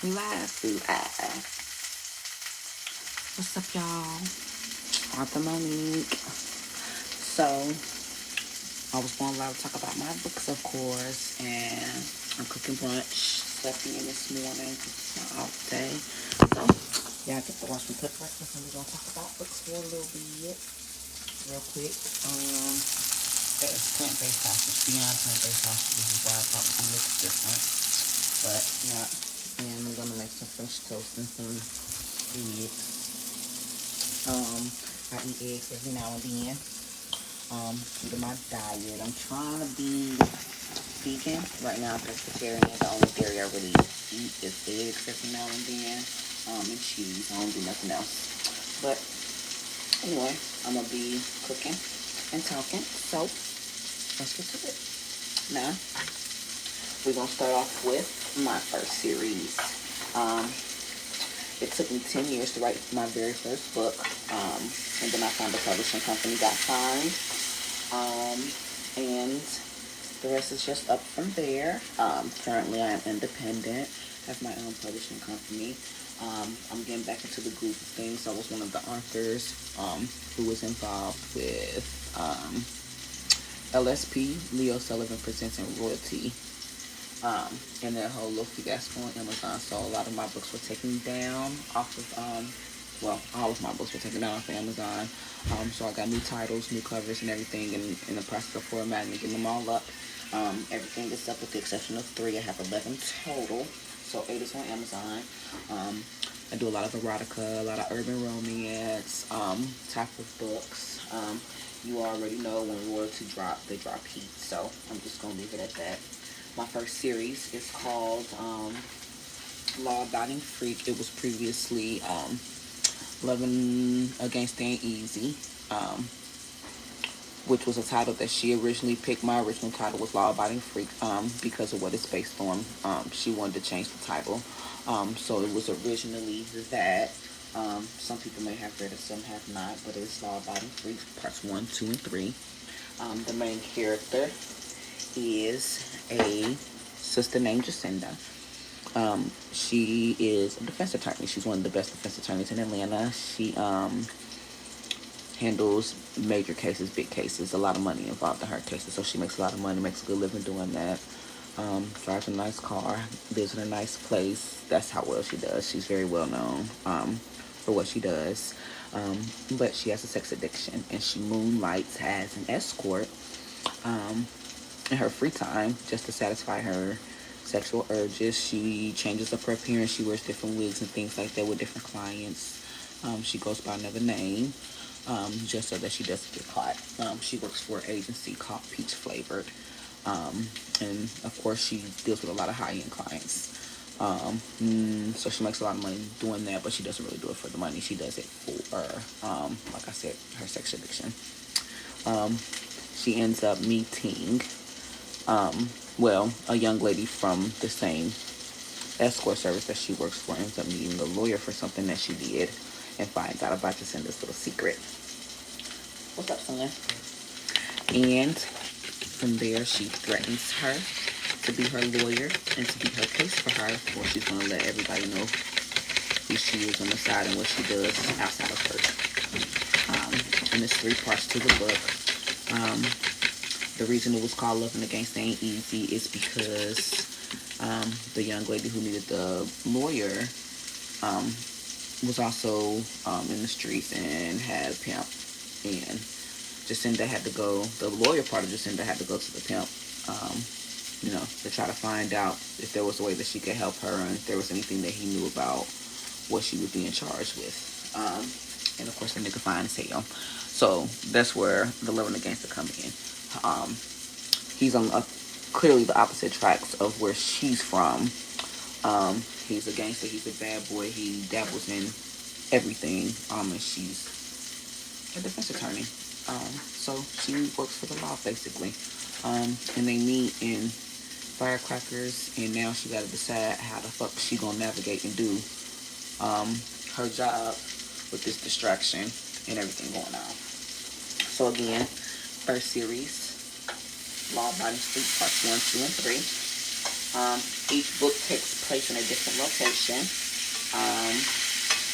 We live, we live. What's up, y'all? Arthur Monique. So, I was going live to talk about my books, of course, and I'm cooking brunch. Slept in this morning because it's my off day. So, yeah, I get to watch me cook breakfast, and we're going to talk about books for a little bit, real quick. That is plant-based sausage, beyond plant-based sausage. This is why it probably looks different. But, yeah, and I'm going to make some French toast and some eggs. I eat eggs every now and then. To my diet. I'm trying to be vegan. Right now, pescatarian. The only dairy I really eat is eggs every now and then. And cheese. I don't do nothing else. But anyway, I'm gonna be cooking and talking. So let's get to it. Now, we're gonna start off with my first series. It took me 10 years to write my very first book, and then I found a publishing company, got signed, and the rest is just up from there. Currently, I am independent, have my own publishing company. I'm getting back into the groove of things. I was one of the authors who was involved with LSP, Leo Sullivan Presents and Royalty, and that whole little fiasco on Amazon. So a lot of my books were taken down off of, well, all of my books were taken down off of Amazon. So I got new titles, new covers, and everything, and in the process of formatting and getting them all up. Everything is up with the exception of 3. I have 11 total. So 8 is on Amazon. I do a lot of erotica, a lot of urban romance type of books. You already know when royalty drop, they drop heat. So I'm just going to leave it at that. My first series is called Law Abiding Freak. It was previously Loving Against Staying Easy, which was a title that she originally picked. My original title was Law Abiding Freak because of what it's based on. She wanted to change the title. So it was originally that. Some people may have read it, some have not, but it's Law Abiding Freak, parts 1, 2, and 3. The main character is a sister named Jacinda. She is a defense attorney. She's one of the best defense attorneys in Atlanta. She handles major cases, big cases, a lot of money involved in her cases. So she makes a lot of money, makes a good living doing that. Drives a nice car, lives in a nice place. That's how well she does. She's very well known for what she does. But she has a sex addiction, and she moonlights as an escort in her free time just to satisfy her sexual urges. She changes up her appearance. She wears different wigs and things like that with different clients. She goes by another name just so that she doesn't get caught. She works for an agency called Peach Flavored. And of course she deals with a lot of high-end clients. So she makes a lot of money doing that, but she doesn't really do it for the money. She does it for, like I said, her sex addiction. She ends up meeting a young lady from the same escort service that she works for, ends up meeting a lawyer for something that she did, and finds out about Jacinda's little secret. What's up, son? And from there, she threatens her to be her lawyer and to be her case for her, or she's going to let everybody know who she is on the side and what she does outside of her. And there's 3 parts to the book. The reason it was called Loving Against Staying Easy is because the young lady who needed the lawyer was also in the streets and had a pimp. And Jacinda had to go, the lawyer part of Jacinda had to go to the pimp, to try to find out if there was a way that she could help her and if there was anything that he knew about what she was being charged with. And of course, the nigga fine as hell. So that's where the Loving Against come in. He's on clearly the opposite tracks of where she's from. He's a gangster. He's a bad boy. He dabbles in everything. And she's a defense attorney. So she works for the law, basically. And they meet in firecrackers, and now she got to decide how the fuck she gonna navigate and do her job with this distraction and everything going on. So again, first series, Law Abiding Freak, parts 1, 2, and 3. Each book takes place in a different location. Um,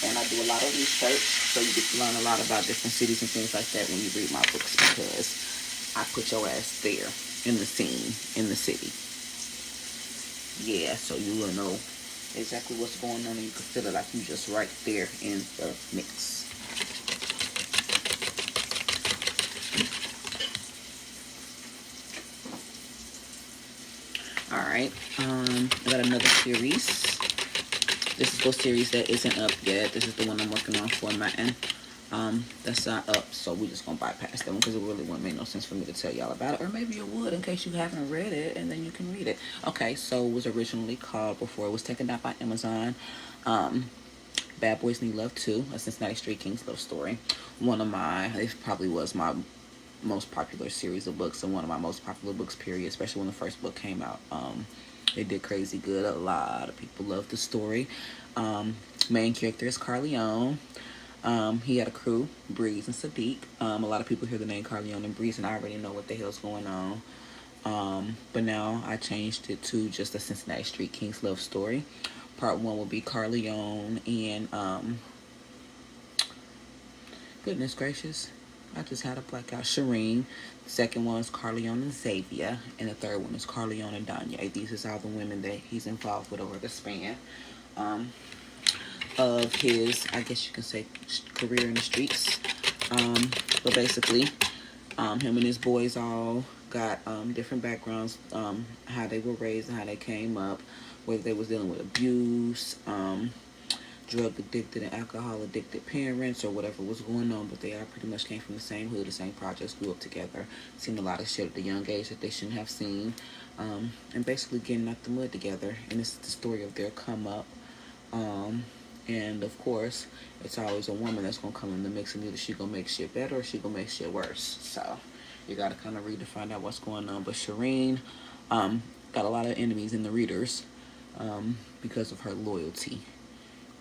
and I do a lot of research, so you get to learn a lot about different cities and things like that when you read my books, because I put your ass there in the scene, in the city. Yeah, so you will know exactly what's going on, and you can feel it like you just right there in the mix. Alright, I got another series. This is the series that isn't up yet. This is the one I'm working on formatting. That's not up, so we're just gonna bypass that one because it really wouldn't make no sense for me to tell y'all about it, or maybe it would in case you haven't read it, and then you can read it. Okay, so it was originally called, before it was taken down by Amazon, Bad Boys Need Love 2, a Cincinnati Street Kings love story. It probably was my most popular series of books, and one of my most popular books, period, especially when the first book came out. It did crazy good. A lot of people loved the story. Main character is Carleone. He had a crew, Breeze and Sadiq. A lot of people hear the name Carleone and Breeze, and I already know what the hell's going on. But now I changed it to just a Cincinnati Street Kings love story. Part 1 will be Carleone and, goodness gracious, I just had a blackout. Shireen. The second one is Carleone and Xavier. And the third one is Carleone and Danya. These are all the women that he's involved with over the span of his, I guess you can say, career in the streets. But basically, him and his boys all got different backgrounds, how they were raised and how they came up, whether they was dealing with abuse, drug addicted and alcohol addicted parents, or whatever was going on, but they all pretty much came from the same hood, the same projects, grew up together, seen a lot of shit at a young age that they shouldn't have seen, and basically getting out the mud together. And this is the story of their come up. And of course, it's always a woman that's gonna come in the mix, and either she gonna make shit better or she gonna make shit worse. So you gotta kind of read to find out what's going on. But Shireen got a lot of enemies in the readers because of her loyalty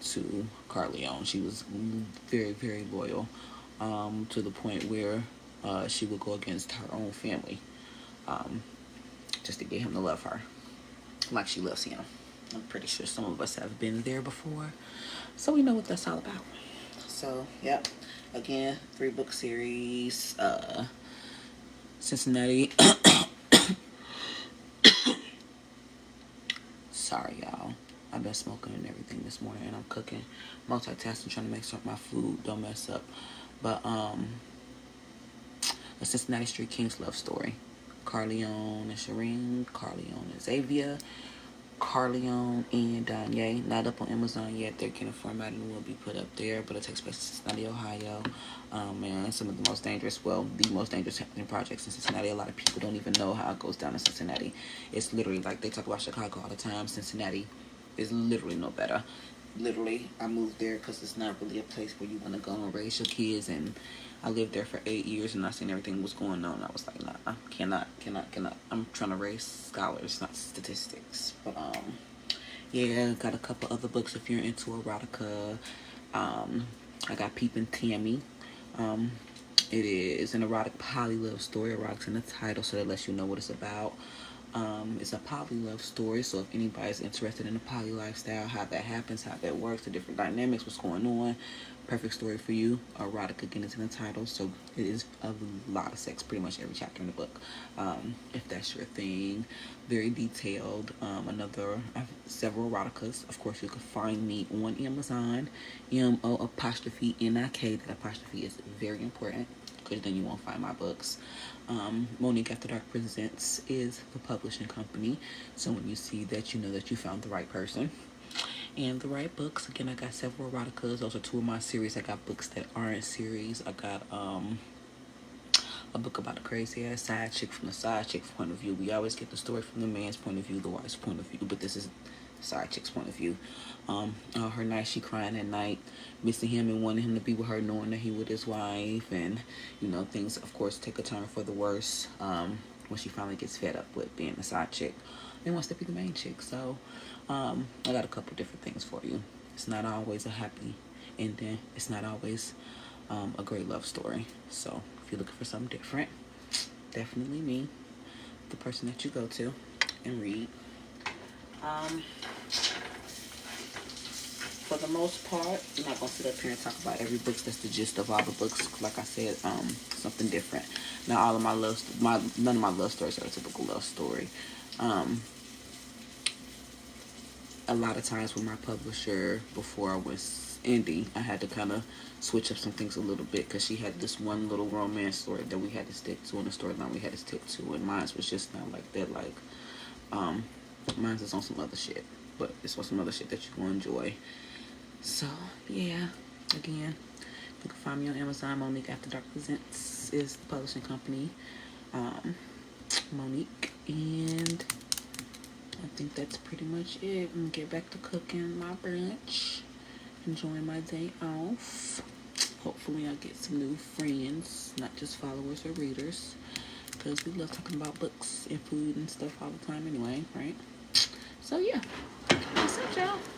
to Carleone. She was very, very loyal, to the point where she would go against her own family, just to get him to love her like she loves him. I'm pretty sure some of us have been there before, so we know what that's all about. So, yep. Again, 3-book series. Cincinnati. Sorry, y'all. I've been smoking and everything this morning, and I'm cooking, multitasking, trying to make sure my food don't mess up. But the Cincinnati Street Kings love story. Carleone and Shireen, Carleone and Xavier, Carleone and Danye. Not up on Amazon yet. They're getting formatted and will be put up there, but it takes place in Cincinnati, Ohio. And some of the most dangerous projects in Cincinnati. A lot of people don't even know how it goes down in Cincinnati. It's literally like they talk about Chicago all the time. Cincinnati is literally no better. Literally, I moved there because it's not really a place where you want to go and raise your kids, and I lived there for 8 years, and I seen everything was going on. I was like, nah, I cannot. I'm trying to raise scholars, not statistics. But yeah, got a couple other books if you're into erotica. I got Peepin' Tammy. It is an erotic poly love story. Erotic's in the title, so that lets you know what it's about. It's a poly love story, so if anybody's interested in the poly lifestyle, how that happens, how that works, the different dynamics, what's going on, perfect story for you. Erotic, again, is in the title, so it is a lot of sex, pretty much every chapter in the book, if that's your thing. Very detailed. Several eroticas. Of course, you can find me on Amazon, MO'_NIK. That apostrophe is very important, because then you won't find my books. Monique After Dark Presents is the publishing company, so when you see that, you know that you found the right person and the right books. Again, I got several eroticas. Those are 2 of my series. I got books that aren't series. I got a book about a crazy ass side chick from the side chick's point of view. We always get the story from the man's point of view, the wife's point of view, but this is side chick's point of view. Her night, she crying at night, missing him and wanting him to be with her, knowing that he with his wife, and things of course take a turn for the worse when she finally gets fed up with being the side chick and wants to be the main chick. So I got a couple different things for you. It's not always a happy ending. It's not always a great love story. So if you're looking for something different, definitely me, the person that you go to and read. Um, for the most part, I'm not gonna sit up here and talk about every book. That's the gist of all the books. Like I said, something different. Now, all of none of my love stories are a typical love story. Um, a lot of times with my publisher, before I was ending, I had to kind of switch up some things a little bit because she had this one little romance story that we had to stick to, in the storyline we had to stick to, and mine was just not like that. Like, mine's is on some other shit, but it's on some other shit that you will enjoy. So yeah, again, you can find me on Amazon. Monique After Dark Presents is the publishing company. Monique, and I think that's pretty much it. I'm gonna get back to cooking my brunch, enjoying my day off. Hopefully, I get some new friends, not just followers or readers, because we love talking about books and food and stuff all the time anyway, right? So yeah, what's up, y'all?